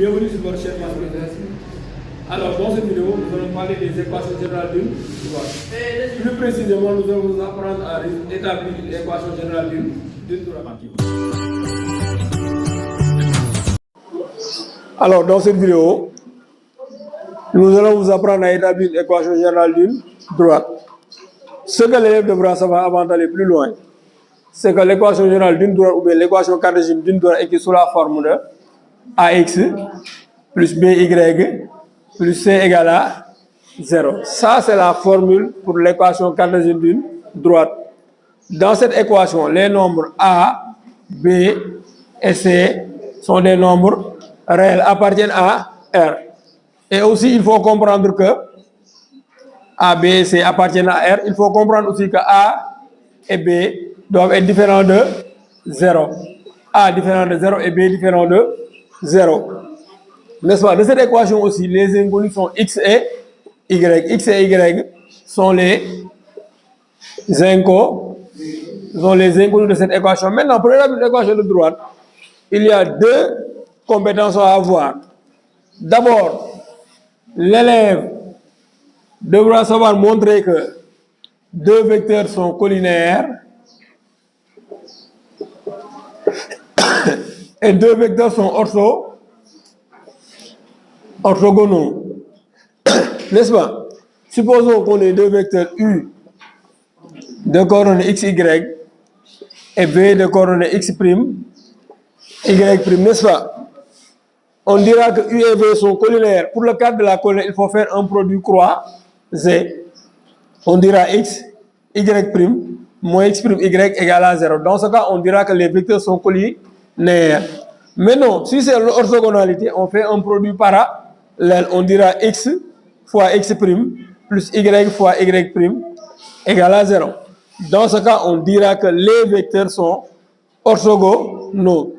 Bienvenue sur votre chaîne Maths. Alors, dans cette vidéo, nous allons parler des équations générales d'une droite. Plus précisément, nous allons vous apprendre à établir l'équation générale d'une droite. Alors, dans cette vidéo, nous allons vous apprendre à établir l'équation générale d'une droite. Ce que l'élève devra savoir avant d'aller plus loin, c'est que l'équation générale d'une droite ou bien l'équation cartésienne d'une droite est sous la forme de AX plus BY plus C égale à 0. Ça, c'est la formule pour l'équation cartésienne d'une droite. Dans cette équation, les nombres A, B et C sont des nombres réels, appartiennent à R. Et aussi, il faut comprendre que A, B et C appartiennent à R. Il faut comprendre aussi que A et B doivent être différents de 0. A différent de 0 et B différent de 0. N'est-ce pas? De cette équation aussi, les inconnus sont X et Y. X et Y sont les inconnus de cette équation. Maintenant, pour établir l'équation de droite, il y a deux compétences à avoir. D'abord, l'élève devra savoir montrer que deux vecteurs sont collinaires et deux vecteurs sont orthogonaux. N'est-ce pas? Supposons qu'on ait deux vecteurs U de coordonnées x, y et V de coordonnées x', y', n'est-ce pas? On dira que U et V sont collinaires. Pour le cadre de la colline, il faut faire un produit croisé. On dira x, y' moins x', y égale à 0. Dans ce cas, on dira que les vecteurs sont collinaires. Mais non, si c'est l'orthogonalité, on fait un produit parallèle. On dira x fois x' plus y fois y' égale à 0. Dans ce cas, on dira que les vecteurs sont orthogonaux.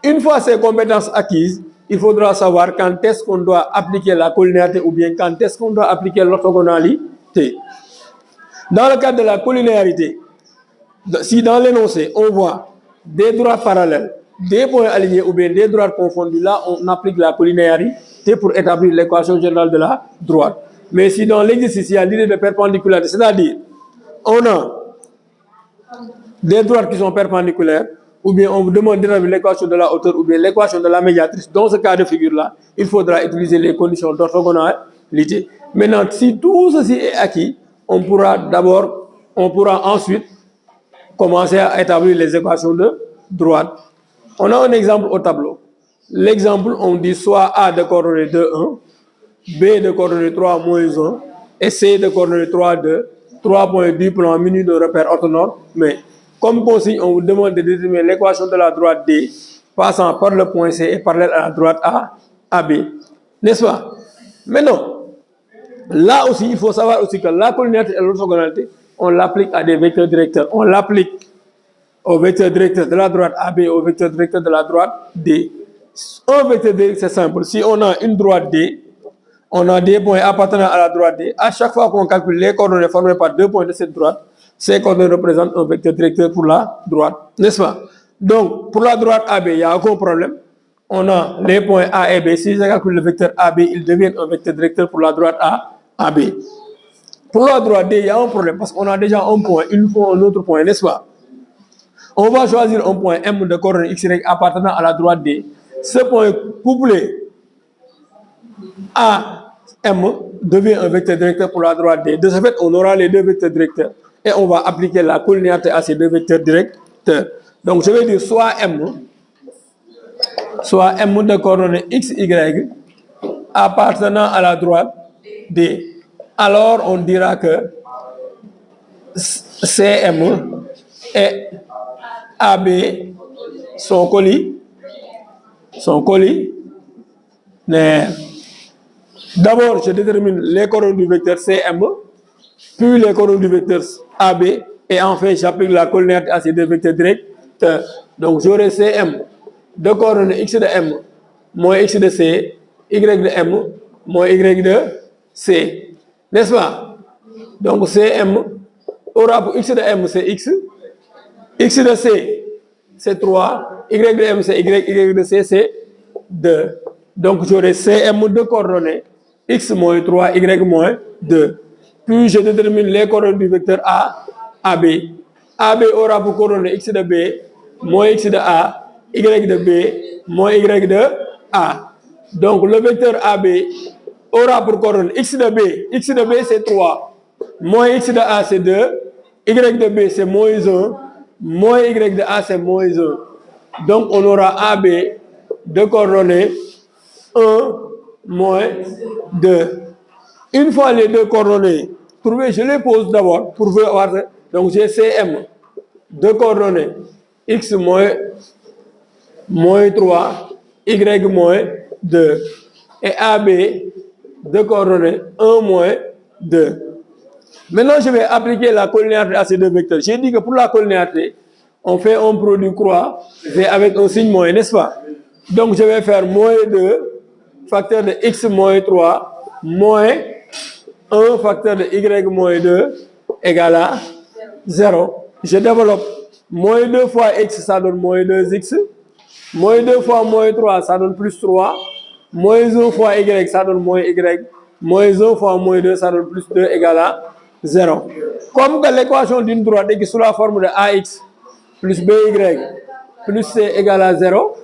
Une fois ces compétences acquises, il faudra savoir quand est-ce qu'on doit appliquer la collinéarité ou bien quand est-ce qu'on doit appliquer l'orthogonalité. Dans le cadre de la collinéarité, si dans l'énoncé, on voit des droites parallèles, des points alignés ou bien des droites confondues, là, on applique la collinéarité pour établir l'équation générale de la droite. Mais si dans l'exercice, il y a l'idée de perpendicularité, c'est-à-dire, on a des droites qui sont perpendiculaires, ou bien on vous demande d'établir l'équation de la hauteur ou bien l'équation de la médiatrice, dans ce cas de figure-là, il faudra utiliser les conditions d'orthogonalité. Maintenant, si tout ceci est acquis, on pourra ensuite commencer à établir les équations de droite. On a un exemple au tableau. L'exemple, on dit soit A de coordonnées 2, 1, B de coordonnées 3, moins 1, et C de coordonnées 3, 2, 3 points du plan munis de repères orthonormes. Mais comme consigne, on vous demande de déterminer l'équation de la droite D passant par le point C et parallèle à la droite AB. N'est-ce pas? Maintenant, là aussi, il faut savoir aussi que la collinéarité et l'orthogonalité, on l'applique à des vecteurs directeurs. On l'applique au vecteur directeur de la droite AB et au vecteur directeur de la droite D. Un vecteur directeur, c'est simple. Si on a une droite D, on a des points appartenant à la droite D. À chaque fois qu'on calcule les coordonnées formées par deux points de cette droite, ces coordonnées représentent un vecteur directeur pour la droite. N'est-ce pas? Donc, pour la droite AB, il n'y a aucun problème. On a les points A et B. Si je calcule le vecteur AB, il devient un vecteur directeur pour la droite AB. Pour la droite D, il y a un problème parce qu'on a déjà un point, il nous faut un autre point, n'est-ce pas? On va choisir un point M de coordonnées XY appartenant à la droite D. Ce point couplé à M devient un vecteur directeur pour la droite D. De ce fait, on aura les deux vecteurs directeurs et on va appliquer la collinéarité à ces deux vecteurs directeurs. Donc, je vais dire soit M de coordonnées XY appartenant à la droite D. Alors, on dira que CM et AB sont collinaires. D'abord, je détermine les coordonnées du vecteur CM, puis les coordonnées du vecteur AB, et enfin, j'applique la collinéarité à ces deux vecteurs directeurs. Donc, j'aurai CM de coordonnées X de M moins X de C, Y de M moins Y de C. N'est-ce pas? Donc, CM aura pour X de M, c'est X. X de C, c'est 3. Y de M, c'est Y. Y de C, c'est 2. Donc, j'aurai CM de coordonnées x moins 3, y moins 2. Puis, je détermine les coordonnées du vecteur A, AB. AB aura pour coordonnées x de B, moins x de A, y de B, moins y de A. Donc, le vecteur AB aura pour coordonnées x de B. X de B, c'est 3. Moins x de A, c'est 2. Y de B, c'est moins 1. Moins y de A, c'est moins 1. Donc, on aura AB de coordonnées 1, moins 2. Une fois les deux coordonnées trouvées, je les pose d'abord pour voir. Donc, j'ai CM de coordonnées x moins 3, y moins 2. Et AB de coordonnées 1 moins 2. Maintenant, je vais appliquer la collinéarité à ces deux vecteurs. J'ai dit que pour la collinéarité, on fait un produit croix avec un signe moins, n'est-ce pas? Donc, je vais faire moins 2, facteur de x moins 3, moins 1 facteur de y moins 2 égale à 0. Je développe moins 2 fois x, ça donne moins 2x. Moins 2 fois moins 3, ça donne plus 3. Moins 1 fois y, ça donne moins y. Moins 1 fois moins 2, ça donne plus 2 égale à 0. Comme que l'équation d'une droite est sous la forme de ax plus by plus c égale à 0,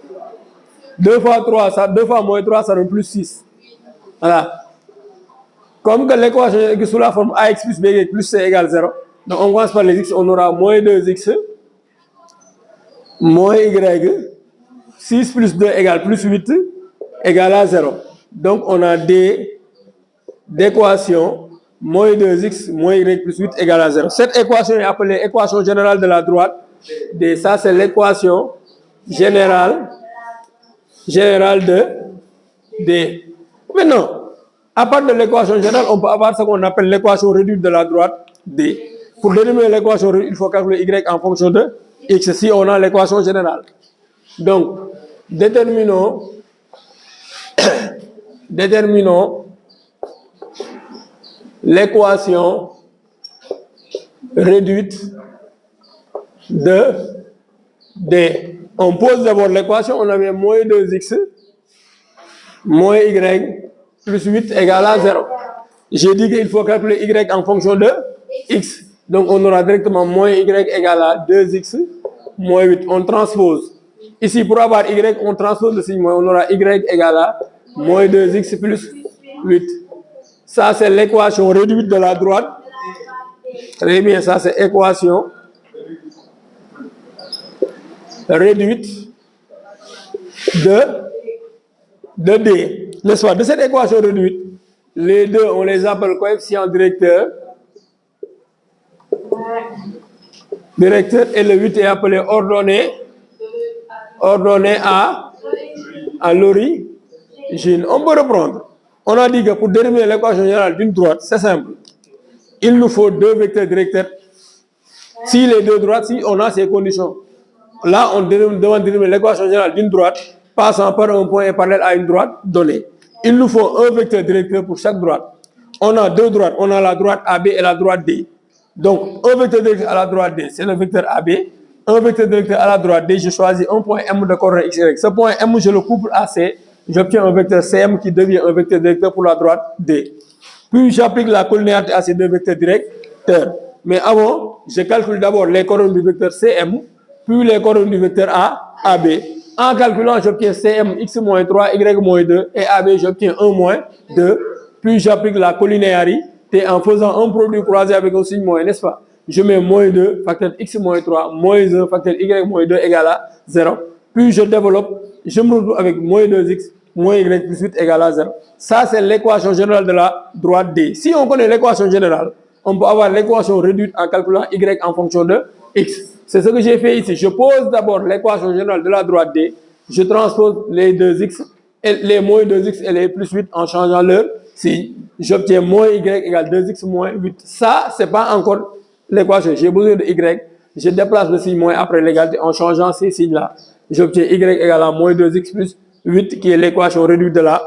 2 fois moins 3, ça donne plus 6. Voilà. Comme que l'équation est sous la forme ax plus by plus c égale 0, donc on commence par les x, on aura moins 2x, moins y, 6 plus 2 égale plus 8, égale à 0. Donc on a d d'équation moins 2x moins y plus 8 égale à 0. Cette équation est appelée équation générale de la droite. D, ça c'est l'équation générale de D. Maintenant, à part de l'équation générale, on peut avoir ce qu'on appelle l'équation réduite de la droite D. Pour déterminer l'équation réduite, il faut calculer y en fonction de x si on a l'équation générale. Donc, déterminons l'équation réduite de D. On pose d'abord l'équation, on avait moins 2x moins y plus 8 égale à 0. J'ai dit qu'il faut calculer y en fonction de x. Donc on aura directement moins y égale à 2x moins 8. On transpose. Ici, pour avoir y, on transpose le signe moins. On aura y égale à moins 2x plus 8. Ça, c'est l'équation réduite de la droite. Très bien, ça, c'est équation réduite de D. N'est-ce pas? De cette équation réduite, les deux, on les appelle coefficient directeur. Et le 8 est appelé ordonnée à l'origine. On peut reprendre. On a dit que pour déterminer l'équation générale d'une droite, c'est simple. Il nous faut deux vecteurs directeurs. Si les deux droites, si on a ces conditions, là, on demande de déterminer l'équation générale d'une droite passant par un point parallèle à une droite donnée. Il nous faut un vecteur directeur pour chaque droite. On a deux droites. On a la droite AB et la droite D. Donc, un vecteur directeur à la droite D, c'est le vecteur AB. Un vecteur directeur à la droite D, je choisis un point M de coordonnées x, y. Ce point M, je le couple à C. J'obtiens un vecteur CM qui devient un vecteur directeur pour la droite D. Puis, j'applique la collinéarité à ces deux vecteurs directeurs. Mais avant, je calcule d'abord les coordonnées du vecteur CM, puis les coordonnées du vecteur AB. En calculant, j'obtiens CM x moins 3, y moins 2, et AB, j'obtiens 1 moins 2. Puis, j'applique la collinéarité en faisant un produit croisé avec un signe moins, n'est-ce pas? Je mets moins 2, facteur x moins 3, moins 1, facteur y moins 2 égale à 0. Puis, je développe, je me retrouve avec moins 2x, moins y plus 8 égale à 0. Ça, c'est l'équation générale de la droite D. Si on connaît l'équation générale, on peut avoir l'équation réduite en calculant y en fonction de x. C'est ce que j'ai fait ici. Je pose d'abord l'équation générale de la droite D. Je transpose les 2x, et les moins 2x et les plus 8 en changeant leur signe. J'obtiens moins y égale 2x moins 8. Ça, ce n'est pas encore l'équation. J'ai besoin de y. Je déplace le signe moins après l'égalité en changeant ces signes-là. J'obtiens y égale à moins 2x plus 8 qui est l'équation réduite de la